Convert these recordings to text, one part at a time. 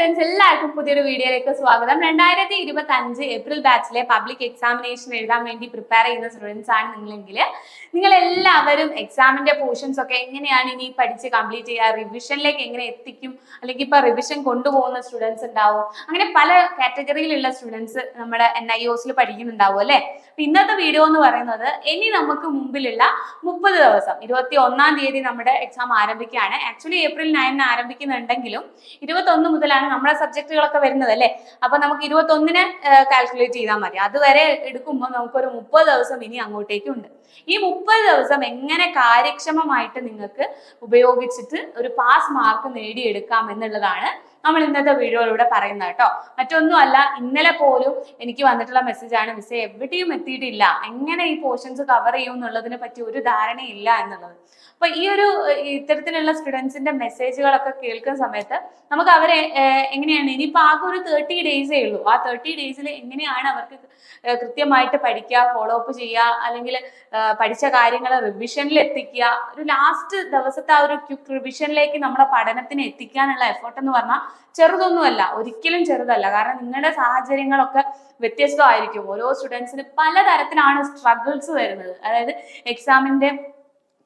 Students എല്ലാവർക്കും പുതിയൊരു വീഡിയോയിലേക്ക് സ്വാഗതം. 2025 ഏപ്രിൽ ബാച്ചിലെ പബ്ലിക് എക്സാമിനേഷൻ എഴുതാൻ വേണ്ടി പ്രിപ്പയർ ചെയ്യുന്ന സ്റ്റുഡൻസ് ആണ് നിങ്ങളെങ്കിൽ നിങ്ങൾ എല്ലാവരും എക്സാമിന്റെ പോർഷൻസ് ഒക്കെ എങ്ങനെയാണ് ഇനി പഠിച്ച് കംപ്ലീറ്റ് ചെയ്യുക, റിവിഷനിലേക്ക് എങ്ങനെ എത്തിക്കും, അല്ലെങ്കിൽ ഇപ്പൊ റിവിഷൻ കൊണ്ടുപോകുന്ന സ്റ്റുഡൻസ് ഉണ്ടാവും. അങ്ങനെ പല കാറ്റഗറിയിലുള്ള സ്റ്റുഡൻസ് നമ്മുടെ NIOS പഠിക്കുന്നുണ്ടാവും അല്ലെ. അപ്പൊ ഇന്നത്തെ വീഡിയോ എന്ന് പറയുന്നത് ഇനി നമുക്ക് മുമ്പിലുള്ള 30 ദിവസം 21-ാം തീയതി നമ്മുടെ എക്സാം ആരംഭിക്കുകയാണ്. ആക്ച്വലി ഏപ്രിൽ 9 ആരംഭിക്കുന്നുണ്ടെങ്കിലും 21 മുതലാണ് നമ്മുടെ സബ്ജക്റ്റുകളൊക്കെ വരുന്നത് അല്ലേ. അപ്പൊ നമുക്ക് 21-ന് കാൽക്കുലേറ്റ് ചെയ്താൽ മതി. അതുവരെ എടുക്കുമ്പോൾ നമുക്കൊരു 30 ദിവസം ഇനി അങ്ങോട്ടേക്കുണ്ട്. ഈ 30 ദിവസം എങ്ങനെ കാര്യക്ഷമമായിട്ട് നിങ്ങൾക്ക് ഉപയോഗിച്ചിട്ട് ഒരു പാസ് മാർക്ക് നേടിയെടുക്കാം എന്നുള്ളതാണ് നമ്മൾ ഇന്നത്തെ വീഡിയോയിലൂടെ പറയുന്നത് കേട്ടോ. മറ്റൊന്നുമല്ല, ഇന്നലെ പോലും എനിക്ക് വന്നിട്ടുള്ള മെസ്സേജാണ്, മിസ്സേ എവിടെയും എത്തിയിട്ടില്ല, എങ്ങനെ ഈ പോർഷൻസ് കവർ ചെയ്യും എന്നുള്ളതിനെ പറ്റി ഒരു ധാരണയില്ല എന്നുള്ളത്. അപ്പൊ ഈ ഒരു ഇത്തരത്തിലുള്ള സ്റ്റുഡൻസിന്റെ മെസ്സേജുകളൊക്കെ കേൾക്കുന്ന സമയത്ത് നമുക്ക് അവരെ എങ്ങനെയാണ് ഇനിയിപ്പോ ആകെ ഒരു 30 ഡേയ്സേ ഉള്ളൂ. ആ 30 ഡേയ്സിൽ എങ്ങനെയാണ് അവർക്ക് കൃത്യമായിട്ട് പഠിക്കുക, ഫോളോ അപ്പ് ചെയ്യുക, അല്ലെങ്കിൽ പഠിച്ച കാര്യങ്ങൾ റിവിഷനിൽ എത്തിക്കുക, ഒരു ലാസ്റ്റ് ദിവസത്തെ ആ ഒരു ക്വിക്ക് റിവിഷനിലേക്ക് നമ്മുടെ പഠനത്തിന് എത്തിക്കാനുള്ള എഫേർട്ട് എന്ന് പറഞ്ഞാൽ ചെറുതൊന്നുമല്ല, ഒരിക്കലും ചെറുതല്ല. കാരണം നിങ്ങളുടെ സാഹചര്യങ്ങളൊക്കെ വ്യത്യസ്തമായിരിക്കും. ഓരോ സ്റ്റുഡൻസിന് പലതരത്തിലാണ് സ്ട്രഗിൾസ് വരുന്നത്. അതായത് എക്സാമിന്റെ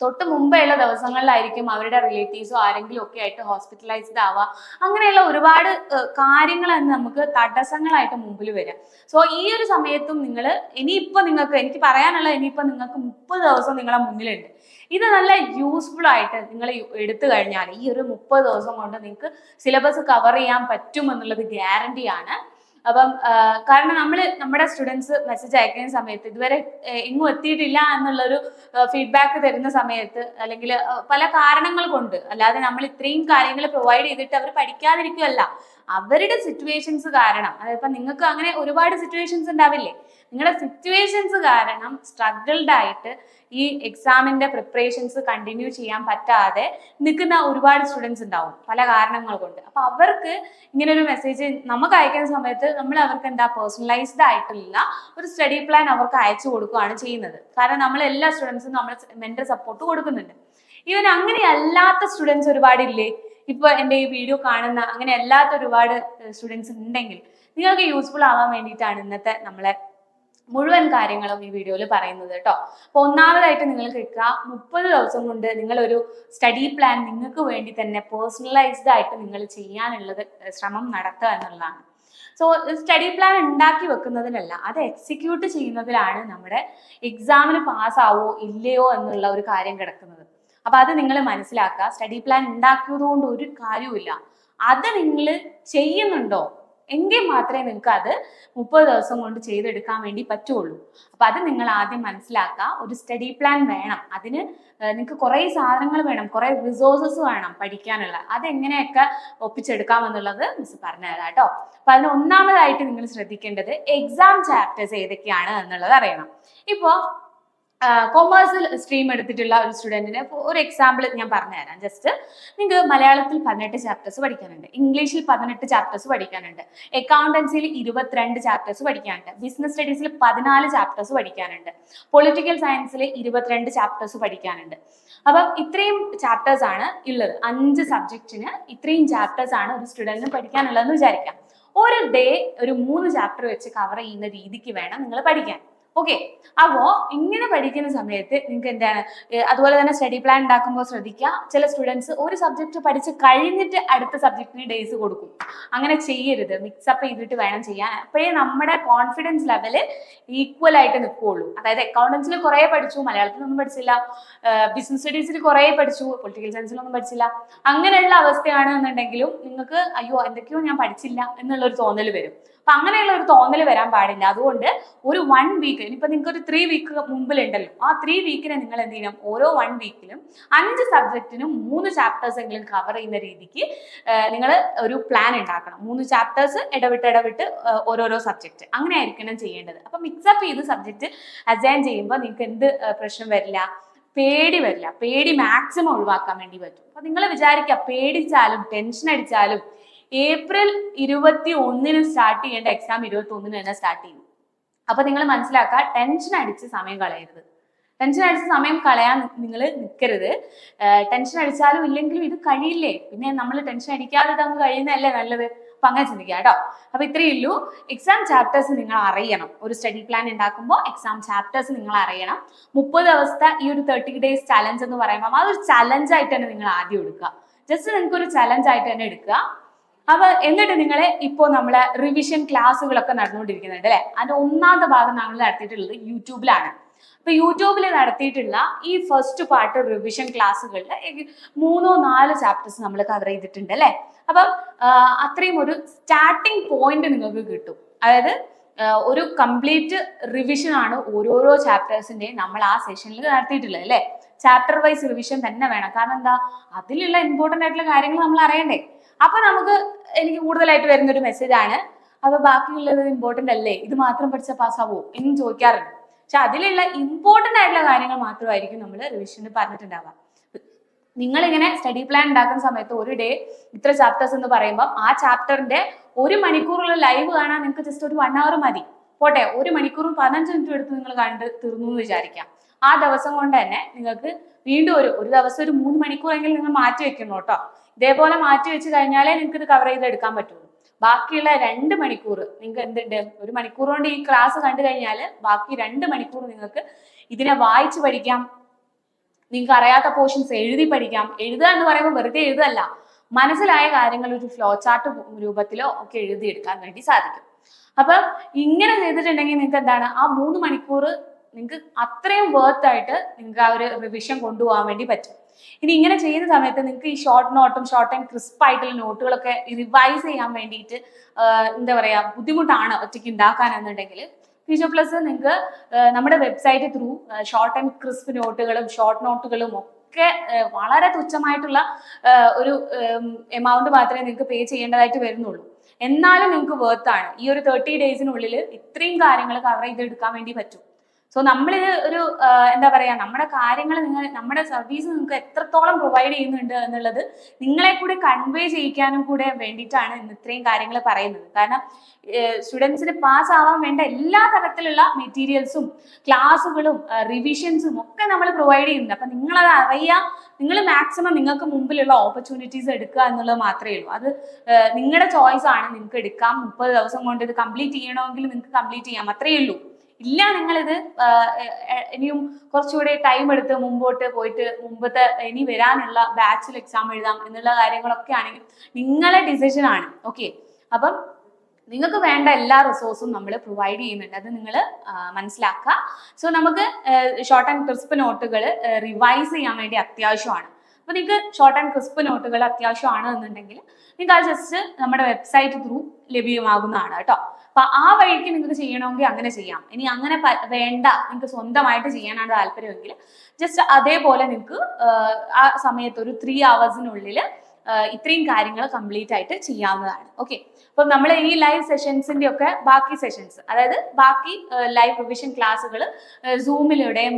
തൊട്ട് മുമ്പെയുള്ള ദിവസങ്ങളിലായിരിക്കും അവരുടെ റിലേറ്റീവ്സോ ആരെങ്കിലും ഒക്കെ ആയിട്ട് ഹോസ്പിറ്റലൈസ്ഡ് ആവുക. അങ്ങനെയുള്ള ഒരുപാട് കാര്യങ്ങൾ നമുക്ക് തടസ്സങ്ങളായിട്ട് മുമ്പിൽ വരാം. സോ ഈ ഒരു സമയത്തും നിങ്ങൾ ഇനിയിപ്പോ നിങ്ങൾക്ക് എനിക്ക് പറയാനുള്ള ഇനിയിപ്പോ നിങ്ങൾക്ക് 30 ദിവസം നിങ്ങളെ മുന്നിലുണ്ട്. ഇത് നല്ല യൂസ്ഫുൾ ആയിട്ട് നിങ്ങൾ എടുത്തു കഴിഞ്ഞാൽ ഈ ഒരു 30 ദിവസം കൊണ്ട് നിങ്ങൾക്ക് സിലബസ് കവർ ചെയ്യാൻ പറ്റും എന്നുള്ളത് ഗ്യാരണ്ടിയാണ്. അപ്പം കാരണം നമ്മുടെ സ്റ്റുഡൻസ് മെസ്സേജ് അയക്കുന്ന സമയത്ത് ഇതുവരെ എങ്ങും എത്തിയിട്ടില്ല എന്നുള്ളൊരു ഫീഡ്ബാക്ക് തരുന്ന സമയത്ത്, അല്ലെങ്കിൽ പല കാരണങ്ങൾ കൊണ്ട്, അല്ലാതെ നമ്മൾ ഇത്രയും കാര്യങ്ങൾ പ്രൊവൈഡ് ചെയ്തിട്ട് അവർ പഠിക്കാതിരിക്കുകയല്ല, അവരുടെ സിറ്റുവേഷൻസ് കാരണം. അതായത് നിങ്ങൾക്ക് അങ്ങനെ ഒരുപാട് സിറ്റുവേഷൻസ് ഉണ്ടാവില്ലേ, നിങ്ങളുടെ സിറ്റുവേഷൻസ് കാരണം സ്ട്രഗിൾഡ് ആയിട്ട് ഈ എക്സാമിന്റെ പ്രിപ്പറേഷൻസ് കണ്ടിന്യൂ ചെയ്യാൻ പറ്റാതെ നിൽക്കുന്ന ഒരുപാട് സ്റ്റുഡൻസ് ഉണ്ടാവും പല കാരണങ്ങൾ കൊണ്ട്. അപ്പൊ അവർക്ക് ഇങ്ങനെ ഒരു മെസ്സേജ് നമുക്ക് അയക്കുന്ന സമയത്ത് നമ്മൾ അവർക്ക് എന്താ പേഴ്സണലൈസ്ഡ് ആയിട്ടുള്ള ഒരു സ്റ്റഡി പ്ലാൻ അവർക്ക് അയച്ചു കൊടുക്കുകയാണ് ചെയ്യുന്നത്. കാരണം നമ്മൾ എല്ലാ സ്റ്റുഡൻസിനും നമ്മൾ മെന്റൽ സപ്പോർട്ട് കൊടുക്കുന്നുണ്ട്. ഈവൻ അങ്ങനെ അല്ലാത്ത സ്റ്റുഡൻസ് ഒരുപാടില്ലേ, ഇപ്പൊ എൻ്റെ ഈ വീഡിയോ കാണുന്ന അങ്ങനെ അല്ലാത്ത ഒരുപാട് സ്റ്റുഡൻസ് ഉണ്ടെങ്കിൽ നിങ്ങൾക്ക് യൂസ്ഫുൾ ആവാൻ വേണ്ടിയിട്ടാണ് ഇന്നത്തെ നമ്മളെ മുഴുവൻ കാര്യങ്ങളും ഈ വീഡിയോയിൽ പറയുന്നത് കേട്ടോ. അപ്പൊ ഒന്നാമതായിട്ട് നിങ്ങൾ കേൾക്കുക, 30 ദിവസം കൊണ്ട് നിങ്ങളൊരു സ്റ്റഡി പ്ലാൻ നിങ്ങൾക്ക് വേണ്ടി തന്നെ പേഴ്സണലൈസ്ഡ് ആയിട്ട് നിങ്ങൾ ചെയ്യാനുള്ളത് ശ്രമം നടത്തുക എന്നുള്ളതാണ്. സോ സ്റ്റഡി പ്ലാൻ ഉണ്ടാക്കി വെക്കുന്നതിലല്ല, അത് എക്സിക്യൂട്ട് ചെയ്യുന്നതിലാണ് നമ്മുടെ എക്സാമിന് പാസ്സാവോ ഇല്ലയോ എന്നുള്ള ഒരു കാര്യം കിടക്കുന്നത്. അപ്പൊ അത് നിങ്ങൾ മനസ്സിലാക്കുക. സ്റ്റഡി പ്ലാൻ ഉണ്ടാക്കിയത് കൊണ്ട് ഒരു കാര്യവുമില്ല, അത് നിങ്ങൾ ചെയ്യുന്നുണ്ടോ എങ്കിൽ മാത്രമേ നിങ്ങൾക്ക് അത് 30 ദിവസം കൊണ്ട് ചെയ്തെടുക്കാൻ വേണ്ടി പറ്റുള്ളൂ. അപ്പൊ അത് നിങ്ങൾ ആദ്യം മനസ്സിലാക്കുക. ഒരു സ്റ്റഡി പ്ലാൻ വേണം, അതിന് നിങ്ങൾക്ക് കുറെ സാധനങ്ങൾ വേണം, കുറെ റിസോഴ്സസ് വേണം പഠിക്കാനുള്ള. അതെങ്ങനെയൊക്കെ ഒപ്പിച്ചെടുക്കാമെന്നുള്ളത് മിസ് പറഞ്ഞുതരാം കേട്ടോ. അപ്പൊ അതിന് ഒന്നാമതായിട്ട് നിങ്ങൾ ശ്രദ്ധിക്കേണ്ടത് എക്സാം ചാപ്റ്റേഴ്സ് ഏതൊക്കെയാണ് എന്നുള്ളത് അറിയണം. ഇപ്പോ കൊമേഴ്സ് സ്ട്രീം എടുത്തിട്ടുള്ള ഒരു സ്റ്റുഡൻറ്റിന് ഒരു എക്സാമ്പിൾ ഞാൻ പറഞ്ഞുതരാം. ജസ്റ്റ് നിങ്ങൾക്ക് മലയാളത്തിൽ 18 ചാപ്റ്റേഴ്സ് പഠിക്കാനുണ്ട്, ഇംഗ്ലീഷിൽ 18 ചാപ്റ്റേഴ്സ് പഠിക്കാനുണ്ട്, അക്കൗണ്ടൻസിയിൽ 22 ചാപ്റ്റേഴ്സ് പഠിക്കാനുണ്ട്, ബിസിനസ് സ്റ്റഡീസിൽ 14 ചാപ്റ്റേഴ്സ് പഠിക്കാനുണ്ട്, പൊളിറ്റിക്കൽ സയൻസിൽ 22 ചാപ്റ്റേഴ്സ് പഠിക്കാനുണ്ട്. അപ്പം ഇത്രയും ചാപ്റ്റേഴ്സ് ആണ് ഉള്ളത്. 5 സബ്ജക്റ്റിന് ഇത്രയും ചാപ്റ്റേഴ്സ് ആണ് ഒരു സ്റ്റുഡൻറ്റിന് പഠിക്കാനുള്ളതെന്ന് വിചാരിക്കാം. ഒരു ഡേ ഒരു 3 ചാപ്റ്റർ വെച്ച് കവർ ചെയ്യുന്ന രീതിക്ക് വേണം നിങ്ങൾ പഠിക്കാൻ. ഓക്കെ, അപ്പോ ഇങ്ങനെ പഠിക്കുന്ന സമയത്ത് നിങ്ങൾക്ക് എന്താണ്, അതുപോലെ തന്നെ സ്റ്റഡി പ്ലാൻ ഉണ്ടാക്കുമ്പോൾ ശ്രദ്ധിക്കുക, ചില സ്റ്റുഡൻസ് ഒരു സബ്ജക്ട് പഠിച്ച് കഴിഞ്ഞിട്ട് അടുത്ത സബ്ജക്റ്റിന് ഡേയ്സ് കൊടുക്കും. അങ്ങനെ ചെയ്യരുത്, മിക്സപ്പ് ചെയ്തിട്ട് വേണം ചെയ്യാൻ. അപ്പോഴേ നമ്മുടെ കോൺഫിഡൻസ് ലെവല് ഈക്വൽ ആയിട്ട് നിൽക്കുകയുള്ളൂ. അതായത് അക്കൗണ്ടൻസിൽ കുറെ പഠിച്ചു, മലയാളത്തിലൊന്നും പഠിച്ചില്ല, ബിസിനസ് സ്റ്റഡീസിൽ കുറെ പഠിച്ചു, പൊളിറ്റിക്കൽ സയൻസിലൊന്നും പഠിച്ചില്ല, അങ്ങനെയുള്ള അവസ്ഥയാണ് എന്നുണ്ടെങ്കിലും നിങ്ങൾക്ക് അയ്യോ എന്തൊക്കെയോ ഞാൻ പഠിച്ചില്ല എന്നുള്ളൊരു തോന്നൽ വരും. അപ്പൊ അങ്ങനെയുള്ള ഒരു തോന്നൽ വരാൻ പാടില്ല. അതുകൊണ്ട് ഒരു 1 വീക്ക്, ഇനിയിപ്പോ നിങ്ങൾക്ക് ഒരു 3 വീക്ക് മുമ്പിലുണ്ടല്ലോ, ആ 3 വീക്കിനെ നിങ്ങൾ എന്ത് ചെയ്യണം, ഓരോ 1 വീക്കിലും 5 സബ്ജക്റ്റിനും 3 ചാപ്റ്റേഴ്സ് എങ്കിലും കവർ ചെയ്യുന്ന രീതിക്ക് നിങ്ങൾ ഒരു പ്ലാൻ ഉണ്ടാക്കണം. 3 ചാപ്റ്റേഴ്സ് ഇടവിട്ട് ഓരോരോ സബ്ജക്റ്റ്, അങ്ങനെ ആയിരിക്കണം ചെയ്യേണ്ടത്. അപ്പൊ മിക്സപ്പ് ചെയ്ത് സബ്ജക്റ്റ് അസൈൻ ചെയ്യുമ്പോൾ നിങ്ങൾക്ക് എന്ത് പ്രശ്നം വരില്ല, പേടി വരില്ല. പേടി മാക്സിമം ഒഴിവാക്കാൻ വേണ്ടി പറ്റും. അപ്പൊ നിങ്ങൾ വിചാരിക്കുക, പേടിച്ചാലും ടെൻഷൻ അടിച്ചാലും ഏപ്രിൽ 21-ന് സ്റ്റാർട്ട് ചെയ്യേണ്ട എക്സാം 21-ന് തന്നെ സ്റ്റാർട്ട് ചെയ്യും. അപ്പൊ നിങ്ങൾ മനസ്സിലാക്കുക, ടെൻഷൻ അടിച്ച് സമയം കളയരുത്. ടെൻഷൻ അടിച്ച് സമയം കളയാൻ നിങ്ങൾ നിൽക്കരുത്. ടെൻഷൻ അടിച്ചാലും ഇല്ലെങ്കിലും ഇത് കഴിയില്ലേ, പിന്നെ നമ്മൾ ടെൻഷൻ അടിക്കാതെ ഇതങ്ങ് കഴിയുന്നതല്ലേ നല്ലത്. അപ്പൊ അങ്ങനെ ചിന്തിക്കുക കേട്ടോ. അപ്പൊ ഇത്രയേ ഉള്ളൂ. എക്സാം ചാപ്റ്റേഴ്സ് നിങ്ങൾ അറിയണം. ഒരു സ്റ്റഡി പ്ലാൻ ഉണ്ടാക്കുമ്പോൾ എക്സാം ചാപ്റ്റേഴ്സ് നിങ്ങൾ അറിയണം. 30 ദിവസത്തെ ഈ ഒരു 30 days ചലഞ്ച് എന്ന് പറയുമ്പോൾ അതൊരു ചലഞ്ചായിട്ട് തന്നെ നിങ്ങൾ ആദ്യം എടുക്കുക. ജസ്റ്റ് നിങ്ങൾക്ക് ഒരു ചലഞ്ച് ആയിട്ട് തന്നെ എടുക്കുക. അപ്പൊ എന്നിട്ട് നിങ്ങളെ ഇപ്പോൾ നമ്മളെ റിവിഷൻ ക്ലാസ്സുകളൊക്കെ നടന്നുകൊണ്ടിരിക്കുന്നുണ്ട് അല്ലെ. അതിന്റെ ഒന്നാമത്തെ ഭാഗം നമ്മൾ നടത്തിയിട്ടുള്ളത് യൂട്യൂബിലാണ്. അപ്പൊ യൂട്യൂബിൽ നടത്തിയിട്ടുള്ള ഈ ഫസ്റ്റ് പാർട്ട് റിവിഷൻ ക്ലാസ്സുകളിൽ 3-4 ചാപ്റ്റേഴ്സ് നമ്മൾ കവർ ചെയ്തിട്ടുണ്ട് അല്ലെ. അപ്പം അത്രയും ഒരു സ്റ്റാർട്ടിങ് പോയിന്റ് നിങ്ങൾക്ക് കിട്ടും. അതായത് ഒരു കംപ്ലീറ്റ് റിവിഷൻ ആണ് ഓരോരോ ചാപ്റ്റേഴ്സിന്റെയും നമ്മൾ ആ സെഷനിൽ നടത്തിയിട്ടുള്ളത് അല്ലെ. ചാപ്റ്റർ വൈസ് റിവിഷൻ തന്നെ വേണം. കാരണം എന്താ, അതിലുള്ള ഇമ്പോർട്ടന്റ് ആയിട്ടുള്ള കാര്യങ്ങൾ നമ്മൾ അറിയണ്ടേ. അപ്പൊ എനിക്ക് കൂടുതലായിട്ട് വരുന്ന ഒരു മെസ്സേജ് ആണ്, അപ്പൊ ബാക്കിയുള്ളത് ഇമ്പോർട്ടന്റ് അല്ലേ, ഇത് മാത്രം പഠിച്ചാൽ പാസ്സാവോ എന്ന് ചോദിക്കാറുണ്ട്. പക്ഷെ അതിലുള്ള ഇമ്പോർട്ടന്റ് ആയിട്ടുള്ള കാര്യങ്ങൾ മാത്രമായിരിക്കും നമ്മൾ റിവിഷന് പറഞ്ഞിട്ടുണ്ടാവുക. നിങ്ങളിങ്ങനെ സ്റ്റഡി പ്ലാൻ ഉണ്ടാക്കുന്ന സമയത്ത് ഒരു ഡേ ഇത്ര ചാപ്റ്റേഴ്സ് എന്ന് പറയുമ്പോൾ ആ ചാപ്റ്ററിന്റെ 1 മണിക്കൂറുള്ള ലൈവ് കാണാൻ നിങ്ങൾക്ക് ജസ്റ്റ് ഒരു 1 hour മതി. പോട്ടെ, 1 മണിക്കൂറും 15 മിനിറ്റും എടുത്ത് നിങ്ങൾ കണ്ട് തീർന്നു എന്ന് വിചാരിക്കാം. ആ ദിവസം കൊണ്ട് തന്നെ നിങ്ങൾക്ക് വീണ്ടും ഒരു ദിവസം ഒരു 3 മണിക്കൂറെങ്കിലും നിങ്ങൾ മാറ്റി വെക്കണം കേട്ടോ. ഇതേപോലെ മാറ്റി വെച്ച് കഴിഞ്ഞാലേ നിങ്ങൾക്ക് ഇത് കവർ ചെയ്തെടുക്കാൻ പറ്റുള്ളൂ. ബാക്കിയുള്ള 2 മണിക്കൂർ നിങ്ങൾക്ക് എന്തുണ്ട്, 1 മണിക്കൂർ കൊണ്ട് ഈ ക്ലാസ് കണ്ടു കഴിഞ്ഞാൽ ബാക്കി 2 മണിക്കൂർ നിങ്ങൾക്ക് ഇതിനെ വായിച്ച് പഠിക്കാം. നിങ്ങൾക്ക് അറിയാത്ത പോർഷൻസ് എഴുതി പഠിക്കാം. എഴുതുക എന്ന് പറയുമ്പോൾ വെറുതെ എഴുതല്ല, മനസ്സിലായ കാര്യങ്ങൾ ഒരു ഫ്ലോ ചാർട്ട് രൂപത്തിലോ ഒക്കെ എഴുതിയെടുക്കാൻ വേണ്ടി സാധിക്കും. അപ്പൊ ഇങ്ങനെ ചെയ്തിട്ടുണ്ടെങ്കിൽ നിങ്ങൾക്ക് എന്താണ്, ആ 3 മണിക്കൂർ നിങ്ങൾക്ക് അത്രയും വർത്ത് ആയിട്ട് നിങ്ങൾക്ക് ആ ഒരു റിവിഷൻ കൊണ്ടുപോകാൻ വേണ്ടി പറ്റും. ഇനി ഇങ്ങനെ ചെയ്യുന്ന സമയത്ത് നിങ്ങൾക്ക് ഈ ഷോർട്ട് നോട്ടും ഷോർട്ട് ആൻഡ് ക്രിസ്പ് ആയിട്ടുള്ള നോട്ടുകളൊക്കെ റിവൈസ് ചെയ്യാൻ വേണ്ടിയിട്ട് എന്താ പറയാ ബുദ്ധിമുട്ടാണ് ഒറ്റയ്ക്ക് ഉണ്ടാക്കാൻ എന്നുണ്ടെങ്കിൽ ഫ്യൂച്ചർ പ്ലസ് നിങ്ങൾക്ക് നമ്മുടെ website through short and crisp നോട്ടുകളും ഷോർട്ട് നോട്ടുകളും ഒക്കെ വളരെ തുച്ഛമായിട്ടുള്ള ഒരു എമൗണ്ട് മാത്രമേ നിങ്ങൾക്ക് പേ ചെയ്യേണ്ടതായിട്ട് വരുന്നുള്ളൂ. എന്നാലും നിങ്ങൾക്ക് വേർത്താണ്. ഈ ഒരു 30 daysനുള്ളിൽ ഇത്രയും കാര്യങ്ങൾ കവർ ചെയ്തെടുക്കാൻ വേണ്ടി പറ്റും. സോ നമ്മളിത് ഒരു എന്താ പറയാ, നമ്മുടെ കാര്യങ്ങൾ നമ്മുടെ സർവീസ് നിങ്ങൾക്ക് എത്രത്തോളം പ്രൊവൈഡ് ചെയ്യുന്നുണ്ട് എന്നുള്ളത് നിങ്ങളെ കൂടി കൺവേ ചെയ്യിക്കാനും കൂടെ വേണ്ടിയിട്ടാണ് ഇന്ന് ഇത്രയും കാര്യങ്ങൾ പറയുന്നത്. കാരണം സ്റ്റുഡൻസിന് പാസ് ആവാൻ വേണ്ട എല്ലാ തരത്തിലുള്ള മെറ്റീരിയൽസും ക്ലാസ്സുകളും റിവിഷൻസും ഒക്കെ നമ്മൾ പ്രൊവൈഡ് ചെയ്യുന്നുണ്ട്. അപ്പൊ നിങ്ങളത് അറിയാം, നിങ്ങൾ മാക്സിമം നിങ്ങൾക്ക് മുമ്പിലുള്ള ഓപ്പർച്യൂണിറ്റീസ് എടുക്കുക എന്നുള്ളത് മാത്രമേ ഉള്ളൂ. അത് നിങ്ങളുടെ ചോയ്സ് ആണ്. നിങ്ങൾക്ക് എടുക്കാം. 30 ദിവസം കൊണ്ട് ഇത് കംപ്ലീറ്റ് ചെയ്യണമെങ്കിൽ നിങ്ങൾക്ക് കംപ്ലീറ്റ് ചെയ്യാം, അത്രയേ ഉള്ളൂ. ഇല്ല, നിങ്ങളിത് ഇനിയും കുറച്ചുകൂടി ടൈം എടുത്ത് മുമ്പോട്ട് പോയിട്ട് മുമ്പത്തെ ഇനി വരാനുള്ള ബാച്ചിൽ എക്സാം എഴുതാം എന്നുള്ള കാര്യങ്ങളൊക്കെ ആണെങ്കിൽ നിങ്ങളെ ഡിസിഷൻ ആണ്. ഓക്കെ, അപ്പം നിങ്ങൾക്ക് വേണ്ട എല്ലാ റിസോഴ്സും നമ്മൾ പ്രൊവൈഡ് ചെയ്യുന്നുണ്ട്. അത് നിങ്ങൾ മനസ്സിലാക്കുക. സോ നമുക്ക് ഷോർട്ട് ആൻഡ് ക്രിസ്പ് നോട്ടുകൾ റിവൈസ് ചെയ്യാൻ വേണ്ടി അത്യാവശ്യമാണ്. അപ്പൊ നിങ്ങൾക്ക് ഷോർട്ട് ആൻഡ് ക്രിസ്പ് നോട്ടുകൾ അത്യാവശ്യമാണ് എന്നുണ്ടെങ്കിൽ നിങ്ങൾക്ക് അത് ജസ്റ്റ് നമ്മുടെ വെബ്സൈറ്റ് ത്രൂ ലഭ്യമാകുന്നതാണ് കേട്ടോ. അപ്പൊ ആ വഴിക്ക് നിങ്ങൾക്ക് ചെയ്യണമെങ്കിൽ അങ്ങനെ ചെയ്യാം. ഇനി അങ്ങനെ വേണ്ട, നിങ്ങൾക്ക് സ്വന്തമായിട്ട് ചെയ്യാനാണ് താല്പര്യമെങ്കിൽ ജസ്റ്റ് അതേപോലെ നിങ്ങൾക്ക് ആ സമയത്ത് ഒരു 3 hours ഇത്രയും കാര്യങ്ങൾ കംപ്ലീറ്റ് ആയിട്ട് ചെയ്യാവുന്നതാണ്. ഓക്കെ, അപ്പം നമ്മൾ ഈ ലൈവ് സെഷൻസിന്റെ ഒക്കെ ബാക്കി സെഷൻസ്, അതായത് ബാക്കി ലൈവ് റിവിഷൻ ക്ലാസ്സുകൾ സൂമിലൂടെയും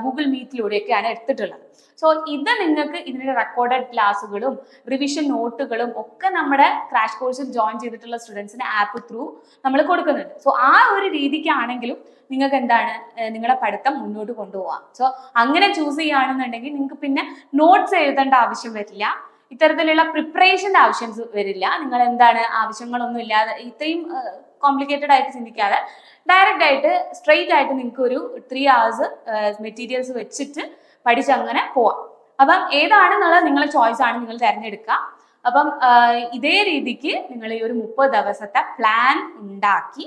ഗൂഗിൾ മീറ്റിലൂടെയൊക്കെയാണ് എടുത്തിട്ടുള്ളത്. സോ ഇത് നിങ്ങൾക്ക് ഇതിന്റെ റെക്കോർഡഡ് ക്ലാസ്സുകളും റിവിഷൻ നോട്ടുകളും ഒക്കെ നമ്മുടെ ക്രാഷ് കോഴ്സിൽ ജോയിൻ ചെയ്തിട്ടുള്ള സ്റ്റുഡൻസിന് ആപ്പ് ത്രൂ നമ്മൾ കൊടുക്കുന്നുണ്ട്. സോ ആ ഒരു രീതിക്കാണെങ്കിലും നിങ്ങൾക്ക് എന്താണ് നിങ്ങളുടെ പഠിത്തം മുന്നോട്ട് കൊണ്ടുപോകാം. സോ അങ്ങനെ ചൂസ് ചെയ്യുകയാണെന്നുണ്ടെങ്കിൽ നിങ്ങൾക്ക് പിന്നെ നോട്ട്സ് എഴുതേണ്ട ആവശ്യം വരില്ല, ഇത്തരത്തിലുള്ള പ്രിപ്പറേഷൻ്റെ ആവശ്യംസ് വരില്ല. നിങ്ങൾ എന്താണ് ആവശ്യങ്ങളൊന്നും ഇല്ലാതെ ഇത്രയും കോംപ്ലിക്കേറ്റഡ് ആയിട്ട് ചിന്തിക്കാതെ ഡയറക്റ്റ് ആയിട്ട് സ്ട്രെയിറ്റ് ആയിട്ട് നിങ്ങൾക്ക് ഒരു 3 hours മെറ്റീരിയൽസ് വെച്ചിട്ട് പഠിച്ചങ്ങനെ പോവാം. അപ്പം ഏതാണെന്നുള്ളത് നിങ്ങളുടെ ചോയ്സ് ആണ്, നിങ്ങൾ തിരഞ്ഞെടുക്കുക. അപ്പം ഇതേ രീതിക്ക് നിങ്ങൾ ഈ ഒരു 30 ദിവസത്തെ പ്ലാൻ ഉണ്ടാക്കി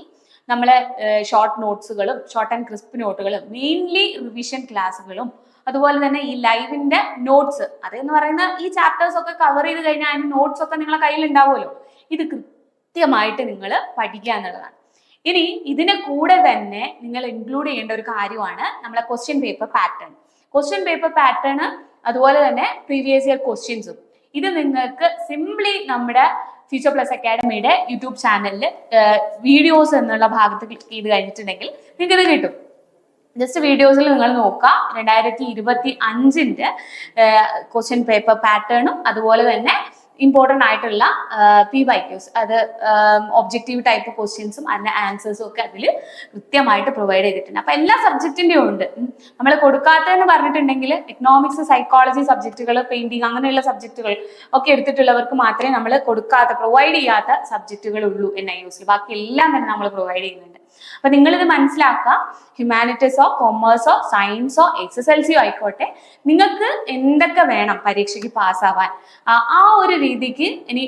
നമ്മളെ ഷോർട്ട് നോട്ട്സുകളും ഷോർട്ട് ആൻഡ് ക്രിസ്പ് നോട്ടുകളും മെയിൻലി റിവിഷൻ ക്ലാസ്സുകളും അതുപോലെ തന്നെ ഈ ലൈവിന്റെ നോട്ട്സ്, അതെന്ന് പറയുന്ന ഈ ചാപ്റ്റേഴ്സ് ഒക്കെ കവർ ചെയ്ത് കഴിഞ്ഞാൽ അതിന്റെ നോട്ട്സ് ഒക്കെ നിങ്ങളെ കയ്യിൽ ഉണ്ടാവുമല്ലോ. ഇത് കൃത്യമായിട്ട് നിങ്ങൾ പഠിക്കുക എന്നുള്ളതാണ്. ഇനി ഇതിനെ കൂടെ തന്നെ നിങ്ങൾ ഇൻക്ലൂഡ് ചെയ്യേണ്ട ഒരു കാര്യമാണ് നമ്മളെ question paper pattern. Question paper pattern അതുപോലെ തന്നെ പ്രീവിയസ് ഇയർ ക്വസ്റ്റ്യൻസും ഇത് നിങ്ങൾക്ക് സിംപ്ലി നമ്മുടെ ഫ്യൂച്ചർ പ്ലസ് അക്കാഡമിയുടെ യൂട്യൂബ് ചാനലിൽ വീഡിയോസ് എന്നുള്ള ഭാഗത്ത് ക്ലിക്ക് ചെയ്ത് കഴിഞ്ഞിട്ടുണ്ടെങ്കിൽ നിങ്ങൾക്ക് ഇത് കിട്ടും. ജസ്റ്റ് വീഡിയോസിൽ നിങ്ങൾ നോക്കുക, 2025 ക്വസ്റ്റ്യൻ പേപ്പർ പാറ്റേണും അതുപോലെ തന്നെ ഇമ്പോർട്ടൻ്റ് ആയിട്ടുള്ള PYQs, അത് ഒബ്ജക്റ്റീവ് ടൈപ്പ് ക്വസ്റ്റ്യൻസും അതിന്റെ ആൻസേഴ്സും ഒക്കെ അതിൽ കൃത്യമായിട്ട് പ്രൊവൈഡ് ചെയ്തിട്ടുണ്ട്. അപ്പൊ എല്ലാ സബ്ജക്റ്റിന്റെയും ഉണ്ട്. നമ്മൾ കൊടുക്കാത്തതെന്ന് പറഞ്ഞിട്ടുണ്ടെങ്കിൽ എക്കണോമിക്സ്, സൈക്കോളജി സബ്ജക്റ്റുകൾ, പെയിന്റിങ് അങ്ങനെയുള്ള സബ്ജക്റ്റുകൾ ഒക്കെ എടുത്തിട്ടുള്ളവർക്ക് മാത്രമേ നമ്മൾ പ്രൊവൈഡ് ചെയ്യാത്ത സബ്ജക്റ്റുകൾ ഉള്ളൂ NIOS. ബാക്കി എല്ലാം തന്നെ നമ്മൾ പ്രൊവൈഡ് ചെയ്യുന്നുണ്ട്. അപ്പൊ നിങ്ങളിത് മനസ്സിലാക്കുക. ഹ്യൂമാനിറ്റീസോ കൊമേഴ്സോ സയൻസോ SSLCയോ ആയിക്കോട്ടെ, നിങ്ങൾക്ക് എന്തൊക്കെ വേണം പരീക്ഷയ്ക്ക് പാസ്സാവാൻ, ആ ഒരു രീതിക്ക് ഇനി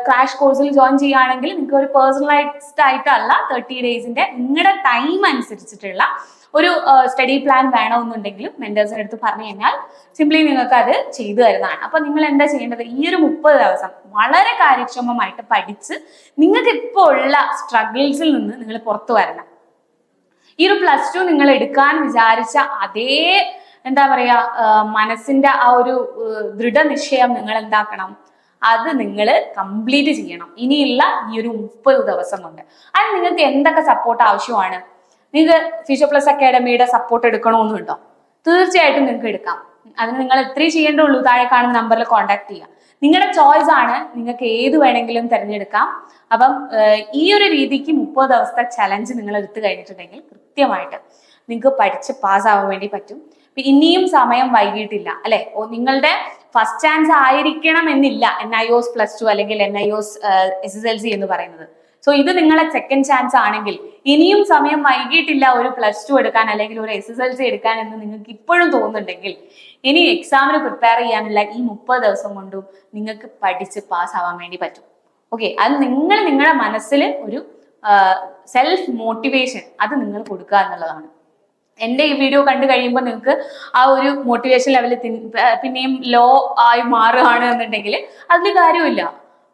ക്രാഷ് കോഴ്സിൽ ജോയിൻ ചെയ്യുകയാണെങ്കിൽ നിങ്ങൾക്ക് ഒരു പേഴ്സണലൈസ്ഡ് ആയിട്ടല്ല 30 ഡേയ്സിന്റെ നിങ്ങളുടെ ടൈം അനുസരിച്ചിട്ടുള്ള ഒരു സ്റ്റഡി പ്ലാൻ വേണമെന്നുണ്ടെങ്കിലും മെന്റേഴ്സിന്റെ അടുത്ത് പറഞ്ഞു കഴിഞ്ഞാൽ സിംപ്ലി നിങ്ങൾക്ക് അത് ചെയ്തു തരുന്നതാണ്. അപ്പൊ നിങ്ങൾ എന്താ ചെയ്യേണ്ടത്, ഈ ഒരു 30 ദിവസം വളരെ കാര്യക്ഷമമായിട്ട് പഠിച്ച് നിങ്ങൾക്ക് ഇപ്പോൾ ഉള്ള സ്ട്രഗിൾസിൽ നിന്ന് നിങ്ങൾ പുറത്തു വരണം. ഈ ഒരു +2 നിങ്ങൾ എടുക്കാൻ വിചാരിച്ച അതേ എന്താ പറയാ മനസ്സിന്റെ ആ ഒരു ദൃഢനിശ്ചയം നിങ്ങൾ എന്താക്കണം, അത് നിങ്ങൾ കംപ്ലീറ്റ് ചെയ്യണം ഇനിയുള്ള ഈ ഒരു 30 ദിവസം കൊണ്ട്. അത് നിങ്ങൾക്ക് എന്തൊക്കെ സപ്പോർട്ട് ആവശ്യമാണ്? നിങ്ങൾക്ക് ഫ്യൂച്ചർ പ്ലസ് അക്കാഡമിയുടെ സപ്പോർട്ട് എടുക്കണമെന്നുണ്ടോ? തീർച്ചയായിട്ടും നിങ്ങൾക്ക് എടുക്കാം. അതിന് നിങ്ങൾ എത്രയും ചെയ്യേണ്ടുള്ളൂ, താഴെ കാണുന്ന നമ്പറിൽ കോൺടാക്ട് ചെയ്യുക. നിങ്ങളുടെ ചോയ്സ് ആണ്, നിങ്ങൾക്ക് ഏത് വേണമെങ്കിലും തിരഞ്ഞെടുക്കാം. അപ്പം ഈ ഒരു രീതിക്ക് 30 ദിവസത്തെ ചലഞ്ച് നിങ്ങൾ എടുത്തു കഴിഞ്ഞിട്ടുണ്ടെങ്കിൽ കൃത്യമായിട്ട് നിങ്ങൾക്ക് പഠിച്ച് പാസ്സാവാൻ വേണ്ടി പറ്റും. ഇനിയും സമയം വൈകിട്ടില്ല അല്ലെ. നിങ്ങളുടെ ഫസ്റ്റ് ചാൻസ് ആയിരിക്കണം എന്നില്ല NIOS +2 അല്ലെങ്കിൽ NIOS SSLC എന്ന് പറയുന്നത്. സോ ഇത് നിങ്ങളെ സെക്കൻഡ് ചാൻസ് ആണെങ്കിൽ ഇനിയും സമയം വൈകിട്ടില്ല ഒരു +2 എടുക്കാൻ അല്ലെങ്കിൽ ഒരു SSLC എടുക്കാൻ എന്ന് നിങ്ങൾക്ക് ഇപ്പോഴും തോന്നുന്നുണ്ടെങ്കിൽ ഇനി എക്സാമിന് പ്രിപ്പയർ ചെയ്യാനുള്ള ഈ 30 ദിവസം കൊണ്ടും നിങ്ങൾക്ക് പഠിച്ച് പാസ്സാവാൻ വേണ്ടി പറ്റും. ഓക്കെ, അത് നിങ്ങളുടെ മനസ്സിൽ ഒരു സെൽഫ് മോട്ടിവേഷൻ അത് നിങ്ങൾ കൊടുക്കുക എന്നുള്ളതാണ്. എൻ്റെ ഈ വീഡിയോ കണ്ടു കഴിയുമ്പോൾ നിങ്ങൾക്ക് ആ ഒരു മോട്ടിവേഷൻ ലെവൽ പിന്നെയും ലോ ആയി മാറുകയാണ് എന്നുണ്ടെങ്കിൽ അതിൽ കാര്യമില്ല.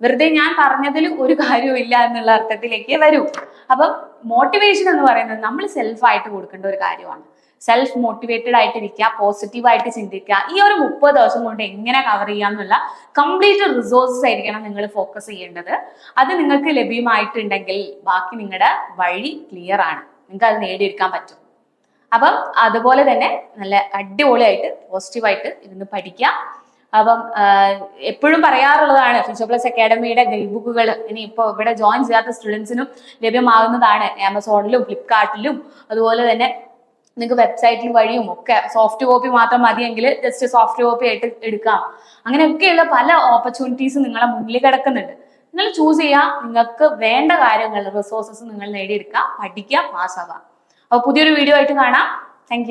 വെറുതെ ഞാൻ പറഞ്ഞതിൽ ഒരു കാര്യവും ഇല്ല എന്നുള്ള അർത്ഥത്തിലേക്ക് വരൂ. അപ്പം മോട്ടിവേഷൻ എന്ന് പറയുന്നത് നമ്മൾ സെൽഫായിട്ട് കൊടുക്കേണ്ട ഒരു കാര്യമാണ്. സെൽഫ് മോട്ടിവേറ്റഡ് ആയിട്ടിരിക്കുക, പോസിറ്റീവായിട്ട് ചിന്തിക്കുക. ഈ ഒരു 30 ദിവസം കൊണ്ട് എങ്ങനെ കവർ ചെയ്യാന്നുള്ള കംപ്ലീറ്റ് റിസോഴ്സസ് ആയിരിക്കണം നിങ്ങൾ ഫോക്കസ് ചെയ്യേണ്ടത്. അത് നിങ്ങൾക്ക് ലഭ്യമായിട്ടുണ്ടെങ്കിൽ ബാക്കി നിങ്ങളുടെ വഴി ക്ലിയർ ആണ്, നിങ്ങൾക്ക് അത് നേടിയെടുക്കാൻ പറ്റും. അപ്പം അതുപോലെ തന്നെ നല്ല അടിപൊളിയായിട്ട് പോസിറ്റീവായിട്ട് ഇരുന്ന് പഠിക്കുക. അപ്പം എപ്പോഴും പറയാറുള്ളതാണ്, ഫ്യൂച്ചർ പ്ലസ് അക്കാഡമിയുടെ ഗൈഡ് ബുക്കുകൾ ഇനി ഇപ്പോൾ ഇവിടെ ജോയിൻ ചെയ്യാത്ത സ്റ്റുഡൻസിനും ലഭ്യമാകുന്നതാണ്. ആമസോണിലും ഫ്ലിപ്കാർട്ടിലും അതുപോലെ തന്നെ നിങ്ങൾക്ക് വെബ്സൈറ്റിൽ വഴിയും ഒക്കെ. സോഫ്റ്റ് കോപ്പി മാത്രം മതിയെങ്കിൽ ജസ്റ്റ് സോഫ്റ്റ് കോപ്പി ആയിട്ട് എടുക്കാം. അങ്ങനെയൊക്കെയുള്ള പല ഓപ്പർച്യൂണിറ്റീസ് നിങ്ങളെ മുന്നിൽ കിടക്കുന്നുണ്ട്. നിങ്ങൾ ചൂസ് ചെയ്യുക, നിങ്ങൾക്ക് വേണ്ട കാര്യങ്ങൾ റിസോഴ്സസ് നിങ്ങൾ നേടിയെടുക്കുക, പഠിക്കുക, പാസ്സാവുക. അപ്പോൾ പുതിയൊരു വീഡിയോ ആയിട്ട് കാണാം. താങ്ക്